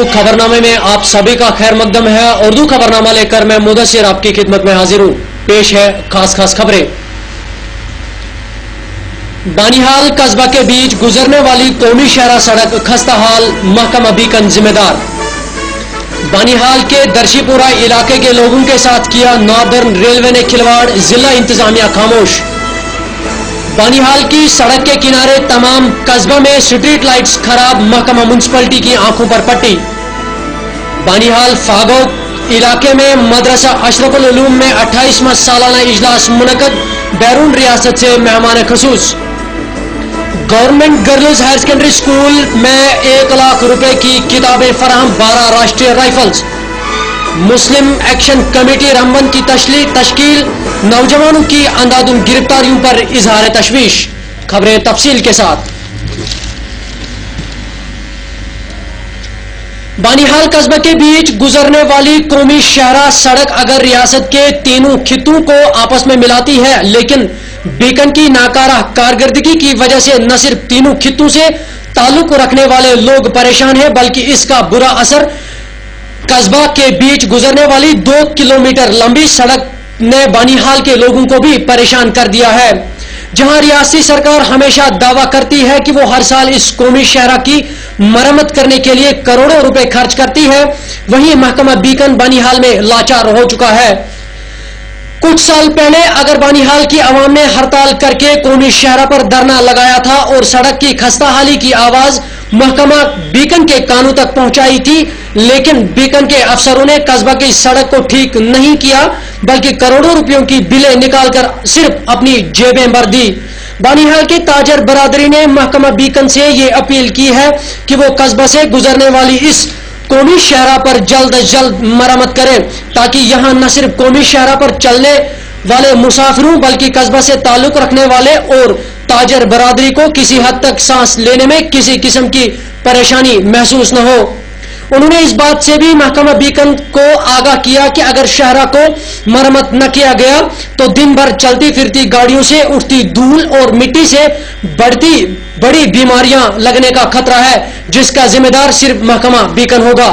उर्दू खबरनामे में आप सभी का खैर मकदम है। उर्दू खबरनामा लेकर मैं मुदस्सिर आपकी खिदमत में हाजिर हूँ। पेश है खास खबरें। बानिहाल कस्बा के बीच गुजरने वाली कौमी शहरा सड़क खस्ता हाल, महकमा बीकन जिम्मेदार। बानिहाल के दर्शीपुरा इलाके के लोगों के साथ किया नॉर्दर्न रेलवे ने खिलवाड़, जिला इंतजामिया खामोश। बानिहाल की सड़क के किनारे तमाम कस्बा में स्ट्रीट लाइट्स खराब, महकमा म्युनिसिपैलिटी की आंखों पर पट्टी। बानिहाल फागो इलाके में मदरसा अशरफुल उलूम में 28वां सालाना इजलास मुनक़द, बैरून रियासत से मेहमान खसूस। Government girls higher secondary school में 1 लाख रुपए की किताबें फराहम, 12 Rashtriya rifles. Muslim action committee Ramban की तश्कील, नौजवानों की अंधाधुंध गिरफ्तारियों पर इजहार तशवीश। खबरें तफसील के साथ। बानिहाल कस्बे के बीच गुजरने वाली कौमी शहरा सड़क अगर रियासत के तीनों खित्तों को आपस में मिलाती है, लेकिन बीकन की नाकारा कारकर्दगी की वजह से न सिर्फ तीनों खित्तों से ताल्लुक रखने वाले लोग परेशान हैं, बल्कि इसका बुरा असर कस्बा के बीच गुजरने वाली 2 किलोमीटर लंबी सड़क ने बानिहाल के लोगों को भी परेशान कर दिया है। जहां रियासती सरकार हमेशा दावा करती है कि वो हर साल इस कौमी शहरा की मरम्मत करने के लिए करोड़ों रुपए खर्च करती है, वहीं महकमा बीकन बानिहाल में लाचार हो चुका है। कुछ साल पहले अगर बानिहाल की आवाम ने हड़ताल करके कौमी शहरा पर धरना लगाया था और सड़क की खस्ताहाली की आवाज महकमा बीकन के कानों तक पहुंचाई थी, लेकिन बीकन के अफसरों ने कस्बा की सड़क को ठीक नहीं किया, बल्कि करोड़ों रुपयों की बिलें निकालकर सिर्फ अपनी जेबें भर दी। बानिहाल के ताजर बरादरी ने महकमा बीकन से ये अपील की है कि वो कस्बा से गुजरने वाली इस कौमी शहरा पर जल्द अज जल्द मरम्मत करें, ताकि यहां न सिर्फ कौमी शहरा पर चलने वाले मुसाफिरों बल्कि कस्बा से ताल्लुक रखने वाले और ताजर बरादरी को किसी हद तक सांस लेने में किसी किस्म की परेशानी महसूस न हो। उन्होंने इस बात से भी महकमा बीकन को आगाह किया कि अगर शहरा को मरम्मत न किया गया तो दिन भर चलती फिरती गाड़ियों से उठती धूल और मिट्टी से बड़ी बीमारियां लगने का खतरा है, जिसका जिम्मेदार सिर्फ महकमा बीकन होगा।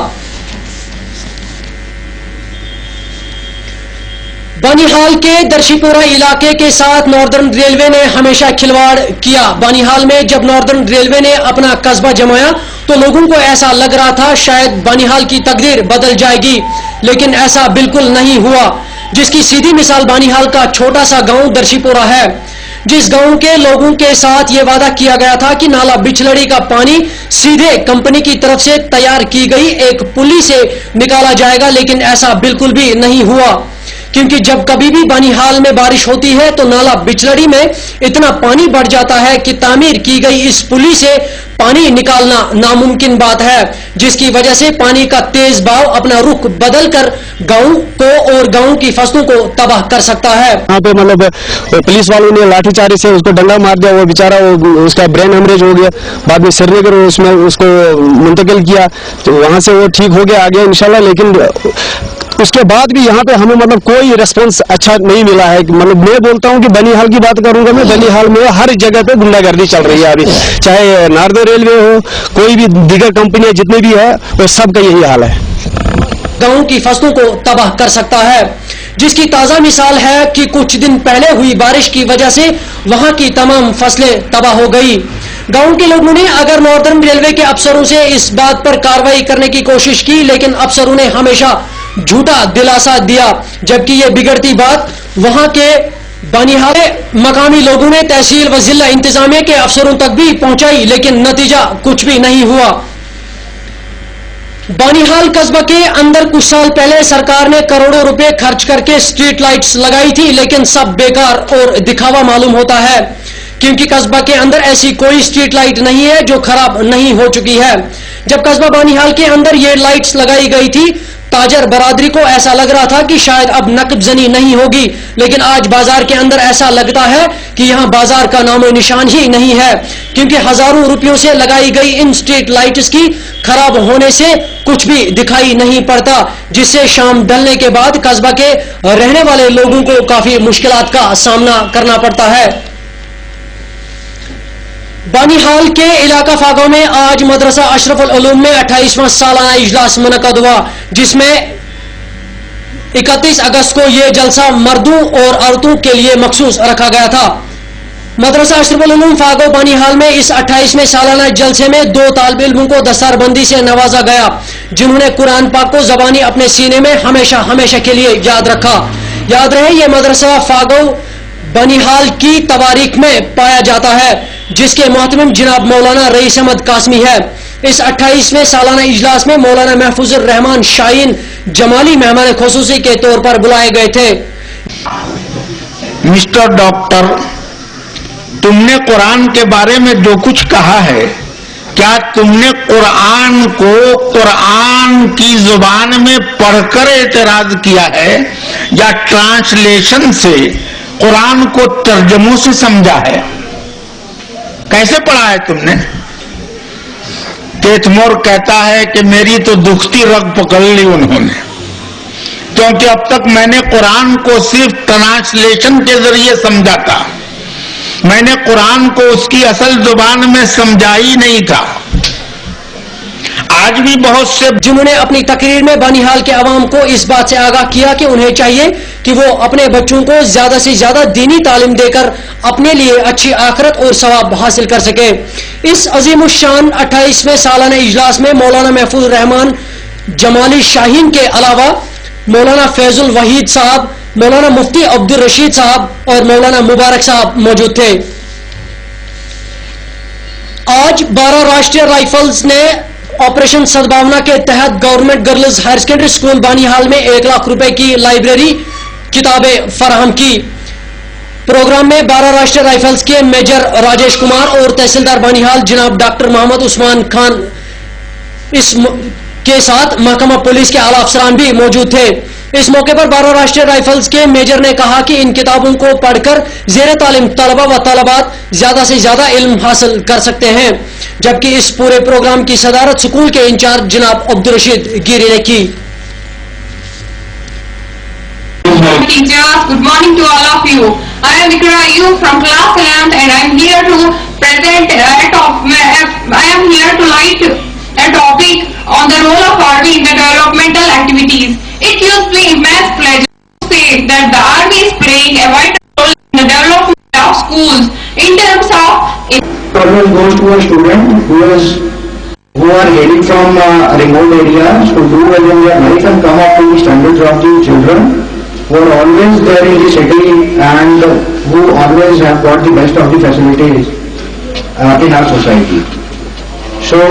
बानिहाल के दर्शीपुरा इलाके के साथ नॉर्दर्न रेलवे ने हमेशा खिलवाड़ किया। बानिहाल में जब नॉर्दर्न रेलवे ने अपना कस्बा जमाया तो लोगों को ऐसा लग रहा था शायद बानिहाल की तकदीर बदल जाएगी, लेकिन ऐसा बिल्कुल नहीं हुआ। जिसकी सीधी मिसाल बानिहाल का छोटा सा गांव दर्शीपुरा है, जिस गांव के लोगों के साथ ये वादा किया गया था कि नाला बिचलड़ी का पानी सीधे कंपनी की तरफ से तैयार की गई एक पुली से निकाला जाएगा, लेकिन ऐसा बिल्कुल भी नहीं हुआ। क्योंकि जब कभी भी बानिहाल में बारिश होती है तो नाला बिचलड़ी में इतना पानी बढ़ जाता है कि तामीर की गई इस पुली से पानी निकालना नामुमकिन बात है, जिसकी वजह से पानी का तेज बहाव अपना रुख बदलकर गांव को और गांव की फसलों को तबाह कर सकता है। यहाँ पे मतलब पुलिस वालों ने लाठीचार्ज से उसको डंडा मार दिया, वो बेचारा उसका ब्रेन हेमरेज हो गया, बाद में श्रीनगर उसमें उसको मुंतकिल किया, तो वहां से वो ठीक हो गया आ गया इंशाल्लाह। लेकिन उसके बाद भी यहाँ पे हमें मतलब कोई रेस्पॉन्स अच्छा नहीं मिला है। मतलब मैं बोलता हूँ कि बनिहाल की बात करूंगा मैं, बनिहाल में हर जगह पे गुंडागर्दी चल रही है अभी, चाहे नॉर्दर्न रेलवे हो, कोई भी दीगर कंपनियां जितनी भी है, वो सबका यही हाल है। गांव की फसलों को तबाह कर सकता है, जिसकी ताजा मिसाल है कि कुछ दिन पहले हुई बारिश की वजह से वहां की तमाम फसलें तबाह हो गई। गांव के लोगों ने अगर नॉर्दर्न रेलवे के अफसरों से इस बात पर कार्रवाई करने की कोशिश की, लेकिन अफसरों ने हमेशा झूठा दिलासा दिया, जबकि ये बिगड़ती बात वहां के बानिहाल मकामी लोगों ने तहसील व जिला इंतजामिया के अफसरों तक भी पहुंचाई, लेकिन नतीजा कुछ भी नहीं हुआ। बानिहाल कस्बा के अंदर कुछ साल पहले सरकार ने करोड़ों रुपए खर्च करके स्ट्रीट लाइट्स लगाई थी, लेकिन सब बेकार और दिखावा मालूम होता है, क्योंकि कस्बा के अंदर ऐसी कोई स्ट्रीट लाइट नहीं है जो खराब नहीं हो चुकी है। जब कस्बा बानिहाल के अंदर ये लाइट्स लगाई गई थी, ताजर बरादरी को ऐसा लग रहा था कि शायद अब नकबजनी नहीं होगी, लेकिन आज बाजार के अंदर ऐसा लगता है कि यहां बाजार का नामो निशान ही नहीं है, क्योंकि हजारों रुपयों से लगाई गई इन स्ट्रीट लाइट्स की खराब होने से कुछ भी दिखाई नहीं पड़ता, जिससे शाम ढलने के बाद कस्बा के रहने वाले लोगों को काफी मुश्किलात का सामना करना पड़ता है। बानीहाल के इलाका फागो में आज मदरसा अशरफ उल उलूम में 28वां सालाना इजलास मुनक़द हुआ, जिसमें 31 अगस्त को ये जलसा मर्दों और औरतों के लिए मखसूस रखा गया था। मदरसा अशरफ उल उलूम फागो बानीहाल में इस 28वें सालाना जलसे में 2 तालिब इल्मों को दस्तारबंदी से नवाजा गया, जिन्होंने कुरान पाक को ज़बानी अपने सीने में हमेशा हमेशा के लिए याद रखा। याद रहे, ये मदरसा फागो बानीहाल की तवारीख में पाया जाता है, जिसके मोहतमिम जनाब मौलाना रईस अहमद कासमी है। इस 28वें सालाना इजलास में मौलाना महफूजुर रहमान शाहीन जमाली मेहमान खुसूसी के तौर पर बुलाए गए थे। मिस्टर डॉक्टर, तुमने कुरान के बारे में जो कुछ कहा है, क्या तुमने कुरान को कुरान की जुबान में पढ़कर एतराज किया है या ट्रांसलेशन से कुरान को तर्जुमों से समझा है? कैसे पढ़ा है तुमने? केतमोर कहता है कि मेरी तो दुखती रग पकड़ ली उन्होंने, क्योंकि अब तक मैंने कुरान को सिर्फ ट्रांसलेशन के जरिए समझा था, मैंने कुरान को उसकी असल जुबान में समझा ही नहीं था। आज भी बहुत से जिन्होंने अपनी तकरीर में बानीहाल के अवाम को इस बात से आगाह किया कि उन्हें चाहिए कि वो अपने बच्चों को ज्यादा से ज्यादा दीनी तालीम देकर अपने लिए अच्छी आखिरत और सवाब हासिल कर सके। इस अजीमुशान 28वें सालाना इजलास में मौलाना महफूज रहमान जमाली शाहीन के अलावा मौलाना फैजुल वहीद साहब, मौलाना मुफ्ती अब्दुल रशीद साहब और मौलाना मुबारक साहब मौजूद थे। आज 12 राष्ट्रीय राइफल्स ने ऑपरेशन सद्भावना के तहत government girls higher secondary school Banihal में 1 लाख रुपए की लाइब्रेरी किताबें फराहम की। प्रोग्राम में 12 राष्ट्रीय राइफल्स के मेजर राजेश कुमार और तहसीलदार बानीहाल जनाब डॉक्टर मोहम्मद उस्मान खान इस के साथ महकमा पुलिस के आला अफसरान भी मौजूद थे। इस मौके पर 12 राष्ट्रीय राइफल्स के मेजर ने कहा कि इन किताबों को पढ़कर जेर तालीम तलबा व तलबात ज्यादा से ज्यादा इल्म हासिल कर सकते हैं, जबकि इस पूरे प्रोग्राम की सदारत स्कूल के इंचार्ज जनाब अब्दुल रशीद गिरी ने की। Teachers, good morning to all of you. I am Ikra Ayub from class 11th and I am here to present I am here to light a topic on the role of Army in the developmental activities. It gives me immense pleasure to say that the Army is playing a vital role in the development of schools in terms of always goes to a student who are hailing from remote areas who do well in their life and come up to the standards of the children who are always there in the city and who always have got the best of the facilities in our society. So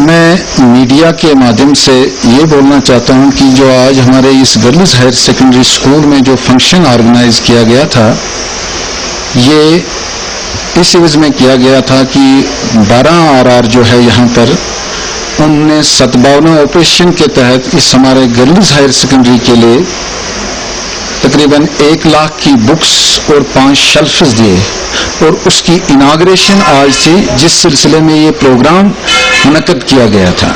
मैं media के माध्यम से ये बोलना चाहता हूँ कि जो आज हमारे इस गर्ल्स हायर सेकेंडरी स्कूल में जो फंक्शन ऑर्गेनाइज किया गया था, ये इस एवज में किया गया था कि 12 RR जो है यहाँ पर उनने सद्भावना ऑपरेशन के तहत इस हमारे गर्ल्स हायर सेकेंडरी के लिए तकरीबन 1 लाख की बुक्स और 5 शेल्फ्स दिए और उसकी इनाग्रेशन आज थी, जिस सिलसिले में ये प्रोग्राम मुनक्कद किया गया था।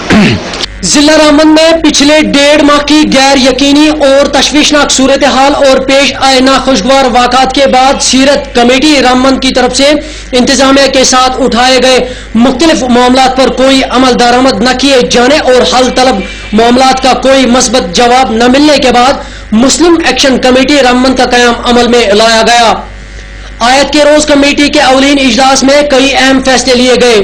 जिला रामबन में पिछले 1.5 माह की गैर यकीनी और तशवीशनाक सूरत हाल और पेश आए नाखुशगवार वाक़ात के बाद सीरत कमेटी रामबन की तरफ से इंतजामिया के साथ उठाए गए मुख्तलिफ मामलात पर कोई अमल दरामद न किए जाने और हल तलब मामलात का कोई मस्बत जवाब न मिलने के बाद मुस्लिम एक्शन कमेटी रामबन का कयाम अमल में लाया गया। आयत के रोज कमेटी के अवलीन इजलास में कई अहम फैसले लिए गए।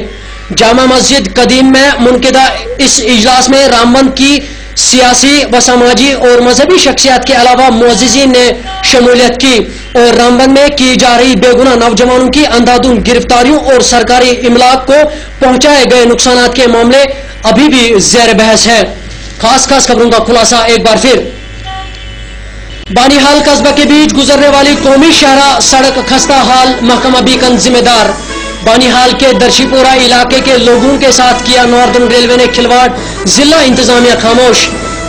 जामा मस्जिद कदीम में मुनक़िदा इस इजलास में रामबन की सियासी व समाजी और मजहबी शख्सियत के अलावा मुअज़्ज़िज़ीन ने शमूलियत की और रामबन में की जा रही बेगुनाह नौजवानों की अंधाधुंध गिरफ्तारियों और सरकारी इमलाक को पहुंचाए गए नुकसानात के मामले अभी भी ज़ेर बहस है। खास खबरों का खुलासा एक बार फिर। बानीहाल कस्बा के बीच गुजरने वाली कौमी शहरा सड़क खस्ता हाल, महकमा बीकन जिम्मेदार। बानीहाल के दर्शीपुरा इलाके के लोगों के साथ किया नॉर्दर्न रेलवे ने खिलवाड़, जिला इंतजामिया खामोश।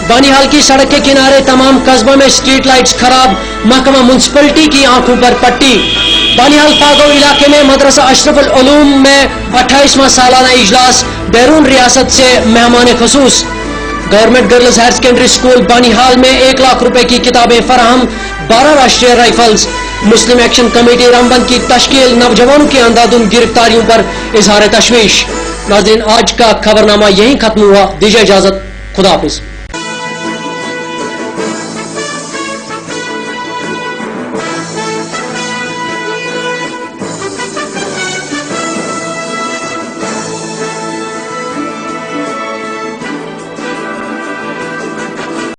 बानीहाल की सड़क के किनारे तमाम कस्बों में स्ट्रीट लाइट्स खराब, महकमा म्युनिसिपलिटी की आंखों पर पट्टी। बानीहाल फागो इलाके में मदरसा अशरफ उल उलूम में 28वां सालाना इजलास, बैरून रियासत से मेहमान खसूस। Government girls higher secondary school Banihal में 1 लाख रुपए की किताबें फराहम, 12 Rashtriya rifles. Muslim action committee Ramban کی تشکیل، نوجوانوں کی اندھادھند گرفتاریوں پر اظہار تشویش۔ ناظرین، آج کا خبرنامہ یہیں ختم ہوا، دیجیے اجازت، خدا حافظ۔